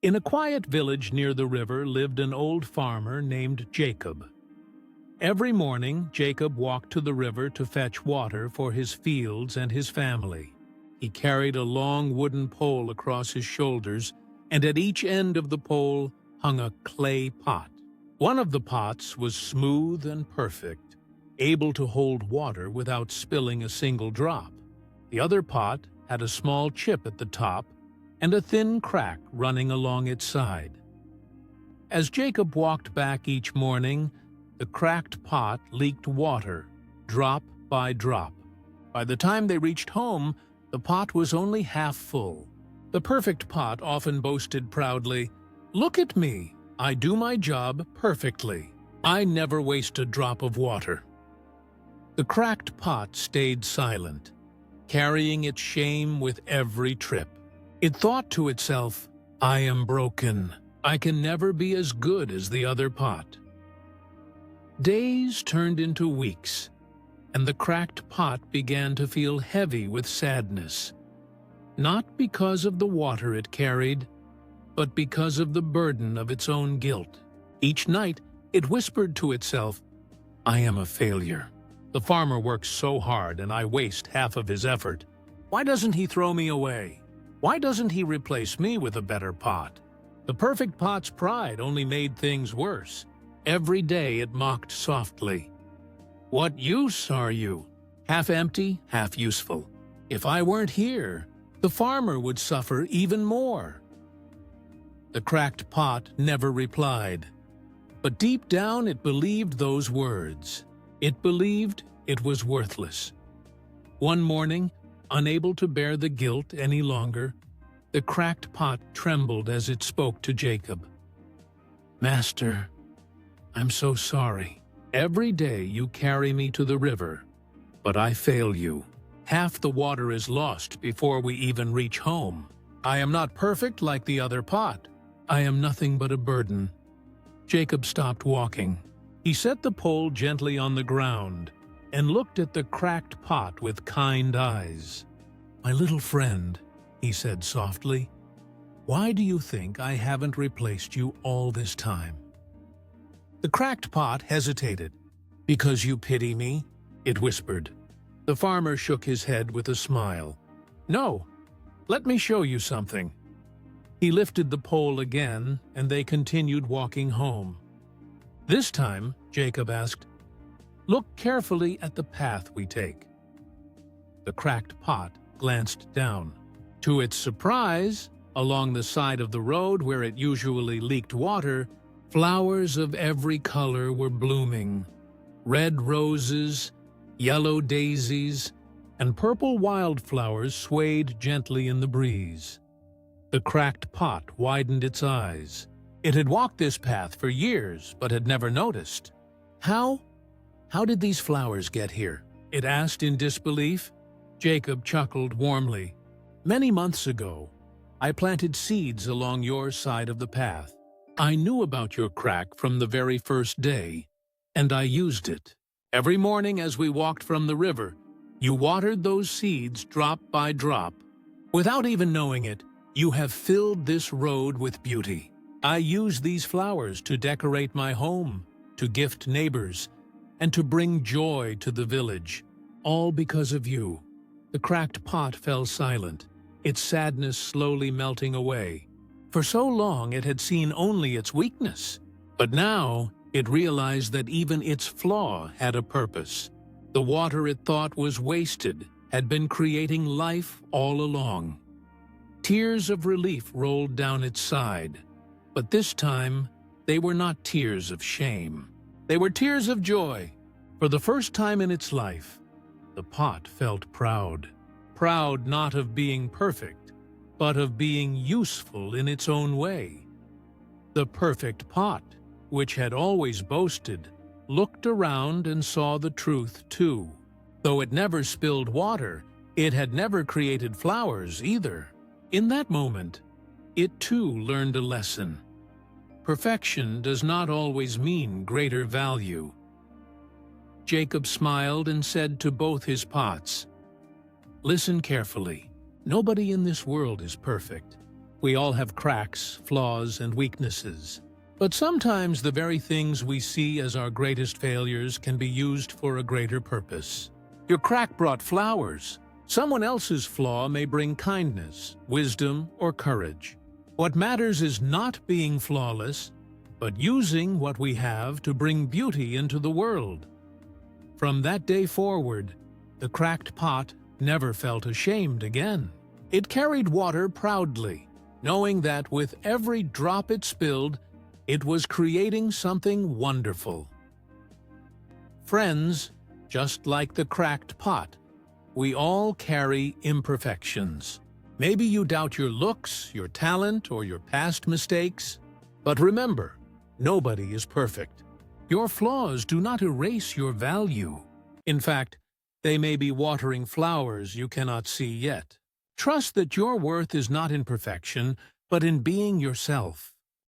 In a quiet village near the river lived an old farmer named Jacob. Every morning, Jacob walked to the river to fetch water for his fields and his family. He carried a long wooden pole across his shoulders, and at each end of the pole hung a clay pot. One of the pots was smooth and perfect, able to hold water without spilling a single drop. The other pot had a small chip at the top and a thin crack running along its side. As Jacob walked back each morning, the cracked pot leaked water, drop by drop. By the time they reached home, the pot was only half full. The perfect pot often boasted proudly, "Look at me! I do my job perfectly. I never waste a drop of water." The cracked pot stayed silent, carrying its shame with every trip. It thought to itself, "I am broken. I can never be as good as the other pot." Days turned into weeks, and the cracked pot began to feel heavy with sadness, not because of the water it carried, but because of the burden of its own guilt. Each night, it whispered to itself, "I am a failure. The farmer works so hard and I waste half of his effort. Why doesn't he throw me away? Why doesn't he replace me with a better pot?" The perfect pot's pride only made things worse. Every day it mocked softly, "What use are you? Half empty, half useful. If I weren't here, the farmer would suffer even more." The cracked pot never replied, but deep down it believed those words. It believed it was worthless. One morning, unable to bear the guilt any longer, the cracked pot trembled as it spoke to Jacob. "Master, I'm so sorry. Every day you carry me to the river, but I fail you. Half the water is lost before we even reach home. I am not perfect like the other pot. I am nothing but a burden." Jacob stopped walking. He set the pole gently on the ground and looked at the cracked pot with kind eyes. "My little friend," he said softly, "why do you think I haven't replaced you all this time?" The cracked pot hesitated. "Because you pity me?" it whispered. The farmer shook his head with a smile. "No, let me show you something." He lifted the pole again, and they continued walking home. This time, Jacob asked, "Look carefully at the path we take." The cracked pot glanced down. To its surprise, along the side of the road where it usually leaked water, flowers of every color were blooming. Red roses, yellow daisies, and purple wildflowers swayed gently in the breeze. The cracked pot widened its eyes. It had walked this path for years, but had never noticed. How did these flowers get here?" it asked in disbelief. Jacob chuckled warmly. "Many months ago, I planted seeds along your side of the path. I knew about your crack from the very first day, and I used it. Every morning as we walked from the river, you watered those seeds drop by drop. Without even knowing it, you have filled this road with beauty. I use these flowers to decorate my home, to gift neighbors, and to bring joy to the village, all because of you." The cracked pot fell silent, its sadness slowly melting away. For so long it had seen only its weakness, but now it realized that even its flaw had a purpose. The water it thought was wasted had been creating life all along. Tears of relief rolled down its side, but this time they were not tears of shame. They were tears of joy. For the first time in its life, the pot felt proud. Proud not of being perfect, but of being useful in its own way. The perfect pot, which had always boasted, looked around and saw the truth too. Though it never spilled water, it had never created flowers either. In that moment, it too learned a lesson. Perfection does not always mean greater value. Jacob smiled and said to both his pots, "Listen carefully. Nobody in this world is perfect. We all have cracks, flaws, and weaknesses. But sometimes the very things we see as our greatest failures can be used for a greater purpose. Your crack brought flowers. Someone else's flaw may bring kindness, wisdom, or courage. What matters is not being flawless, but using what we have to bring beauty into the world. From that day forward, the cracked pot never felt ashamed again. It carried water proudly, knowing that with every drop it spilled, it was creating something wonderful. Friends, just like the cracked pot, we all carry imperfections. Maybe you doubt your looks, your talent, or your past mistakes. But remember, nobody is perfect. Your flaws do not erase your value. In fact, they may be watering flowers you cannot see yet. Trust that your worth is not in perfection, but in being yourself.